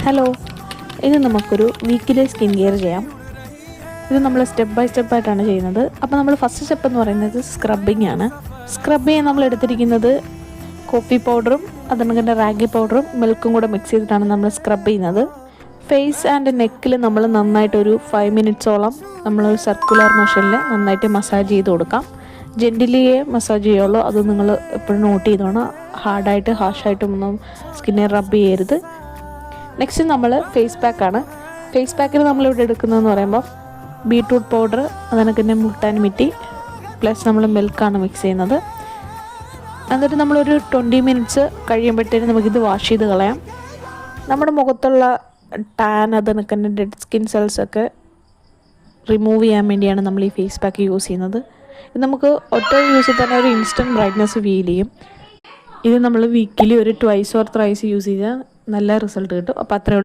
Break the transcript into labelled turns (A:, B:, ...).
A: Hello, ഇത് നമുക്കൊരു weekly skin care ചെയ്യാം. ഇത് നമ്മൾ സ്റ്റെപ്പ് ബൈ സ്റ്റെപ്പായിട്ടാണ് ചെയ്യുന്നത്. അപ്പോൾ നമ്മൾ ഫസ്റ്റ് സ്റ്റെപ്പ് എന്ന് പറയുന്നത് സ്ക്രബിങ് ആണ്. സ്ക്രബ് ചെയ്യാൻ നമ്മൾ എടുത്തിരിക്കുന്നത് കോഫി പൗഡറും അതുപോലെ റാഗി പൗഡറും മിൽക്കും കൂടെ മിക്സ് ചെയ്തിട്ടാണ് നമ്മൾ സ്ക്രബ് ചെയ്യുന്നത്. ഫേസ് ആൻഡ് നെക്കിൽ നമ്മൾ നന്നായിട്ടൊരു 5 മിനിറ്റ്സോളം നമ്മൾ സർക്കുലർ മോഷനിൽ നന്നായിട്ട് മസാജ് ചെയ്ത് കൊടുക്കാം. ജെൻറ്റിലിയെ മസാജ് ചെയ്യുള്ളൂ, അത് നിങ്ങൾ എപ്പോഴും നോട്ട് ചെയ്തോണം. ഹാർഡായിട്ട് ഹാഷായിട്ടൊന്നും സ്കിന്നെ റബ്ബ് ചെയ്യരുത്. നെക്സ്റ്റ് നമ്മൾ ഫേസ് പാക്കാണ്. ഫേസ് പാക്കിൽ നമ്മളിവിടെ എടുക്കുന്നതെന്ന് പറയുമ്പോൾ ബീട്രൂട്ട് പൗഡർ, അതിനൊക്കെ തന്നെ മുൾട്ടാൻ മിറ്റി പ്ലസ് നമ്മൾ മിൽക്കാണ് മിക്സ് ചെയ്യുന്നത്. എന്നിട്ട് നമ്മളൊരു 20 മിനിറ്റ്സ് കഴിയുമ്പോഴത്തേനും നമുക്കിത് വാഷ് ചെയ്ത് കളയാം. നമ്മുടെ മുഖത്തുള്ള ടാൻ, അതിനൊക്കെ തന്നെ ഡെഡ് സ്കിൻ സെൽസൊക്കെ റിമൂവ് ചെയ്യാൻ വേണ്ടിയാണ് നമ്മൾ ഈ ഫേസ് പാക്ക് യൂസ് ചെയ്യുന്നത്. ഇത് നമുക്ക് ഒറ്റ യൂസിൽ തന്നെ ഒരു ഇൻസ്റ്റൻറ്റ് ബ്രൈറ്റ്നസ് ഫീൽ ചെയ്യും. ഇത് നമ്മൾ വീക്കിലി ഒരു 2 or 3 യൂസ് ചെയ്താൽ നല്ല റിസൾട്ട് കിട്ടും. അപ്പോൾ അത്രയും